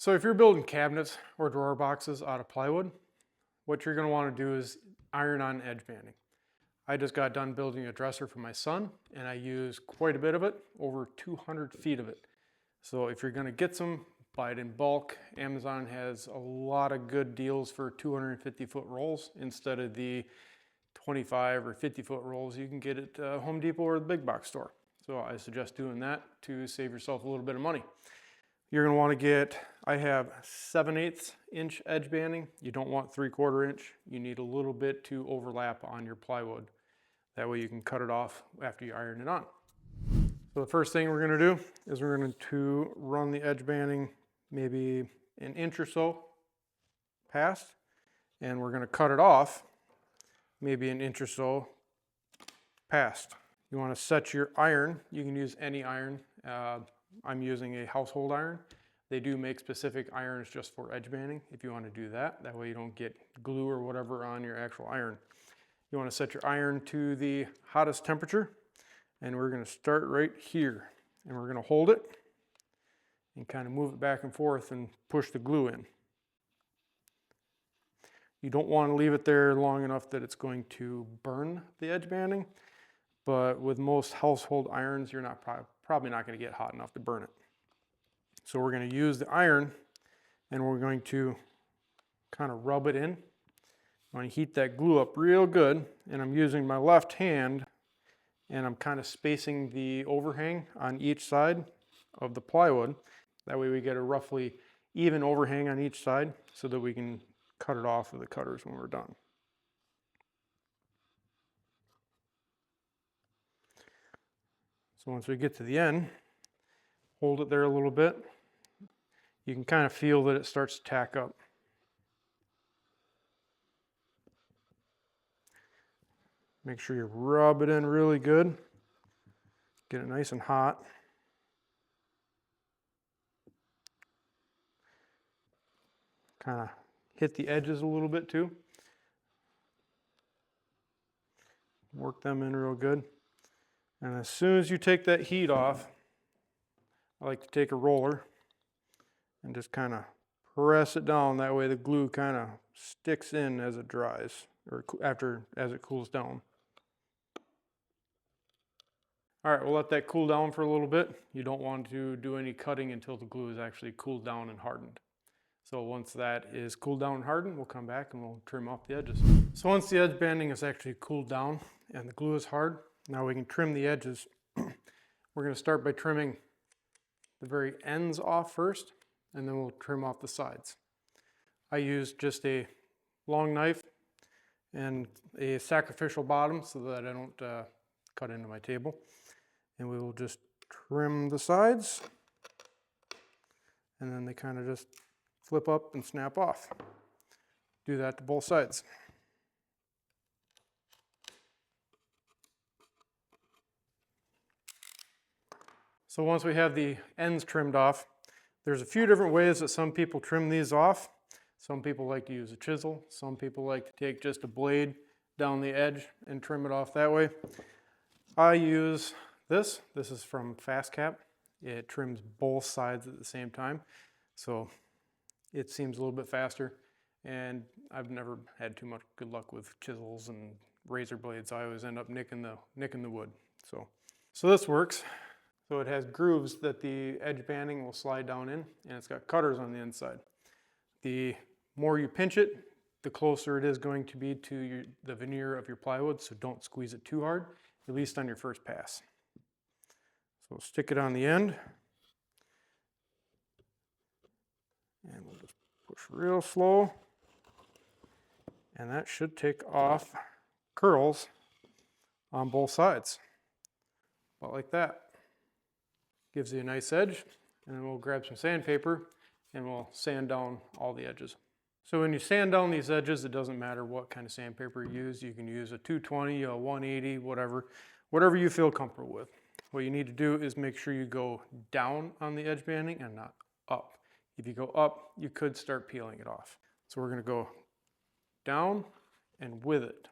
So if you're building cabinets or drawer boxes out of plywood, what you're going to want to do is iron on edge banding. I just got done building a dresser for my son and I use quite a bit of it, over 200 feet of it. So if you're going to get some, buy it in bulk. Amazon has a lot of good deals for 250 foot rolls instead of the 25 or 50 foot rolls you can get at Home Depot or the big box store. So I suggest doing that to save yourself a little bit of money. You're going to want to get, I have 7/8 inch edge banding. You don't want 3/4 inch. You need a little bit to overlap on your plywood. That way you can cut it off after you iron it on. So the first thing we're going to do is we're going to run the edge banding maybe an inch or so past, and we're going to cut it off maybe an inch or so past. You want to set your iron. You can use any iron. I'm using a household iron. They do make specific irons just for edge banding if you want to do that. That way you don't get glue or whatever on your actual iron. You want to set your iron to the hottest temperature, and we're going to start right here. And we're going to hold it and kind of move it back and forth and push the glue in. You don't want to leave it there long enough that it's going to burn the edge banding, but with most household irons, you're not probably not going to get hot enough to burn it. So we're going to use the iron and we're going to kind of rub it in. I'm going to heat that glue up real good, and I'm using my left hand and I'm kind of spacing the overhang on each side of the plywood. That way we get a roughly even overhang on each side so that we can cut it off with the cutters when we're done. So once we get to the end, hold it there a little bit. You can kind of feel that it starts to tack up. Make sure you rub it in really good. Get it nice and hot. Kind of hit the edges a little bit too. Work them in real good. And as soon as you take that heat off, I like to take a roller and just kind of press it down. That way the glue kind of sticks in as it dries, or as it cools down. All right, we'll let that cool down for a little bit. You don't want to do any cutting until the glue is actually cooled down and hardened. So once that is cooled down and hardened, we'll come back and we'll trim off the edges. So once the edge banding is actually cooled down and the glue is hard, now we can trim the edges. We're going to start by trimming the very ends off first, and then we'll trim off the sides. I use just a long knife and a sacrificial bottom so that I don't cut into my table. And we will just trim the sides, and then they kind of just flip up and snap off. Do that to both sides. So once we have the ends trimmed off, there's a few different ways that some people trim these off. Some people like to use a chisel. Some people like to take just a blade down the edge and trim it off that way. I use this. This is from Fast Cap. It trims both sides at the same time. So it seems a little bit faster. And I've never had too much good luck with chisels and razor blades. I always end up nicking the wood. So this works. So it has grooves that the edge banding will slide down in, and it's got cutters on the inside. The more you pinch it, the closer it is going to be to the veneer of your plywood, so don't squeeze it too hard, at least on your first pass. So stick it on the end, and we'll just push real slow, and that should take off curls on both sides, about like that. Gives you a nice edge, and then we'll grab some sandpaper and we'll sand down all the edges. So when you sand down these edges, it doesn't matter what kind of sandpaper you use. You can use a 220, a 180, whatever you feel comfortable with. What you need to do is make sure you go down on the edge banding and not up. If you go up, you could start peeling it off. So we're going to go down and with it.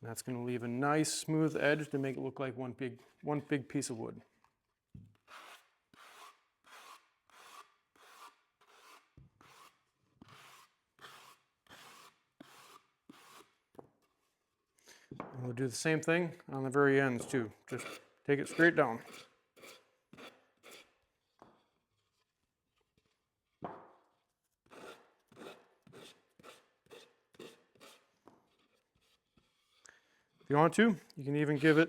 That's going to leave a nice smooth edge to make it look like one big piece of wood. And we'll do the same thing on the very ends too. Just take it straight down. If you want to, you can even give it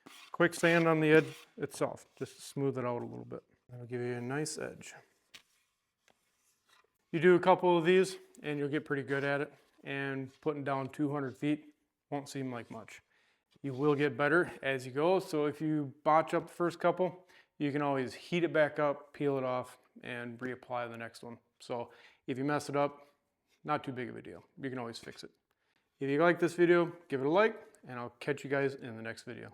a quick sand on the edge itself, just to smooth it out a little bit. That'll give you a nice edge. You do a couple of these and you'll get pretty good at it, and putting down 200 feet won't seem like much. You will get better as you go, so if you botch up the first couple, you can always heat it back up, peel it off, and reapply the next one. So if you mess it up, not too big of a deal. You can always fix it. If you like this video, give it a like, and I'll catch you guys in the next video.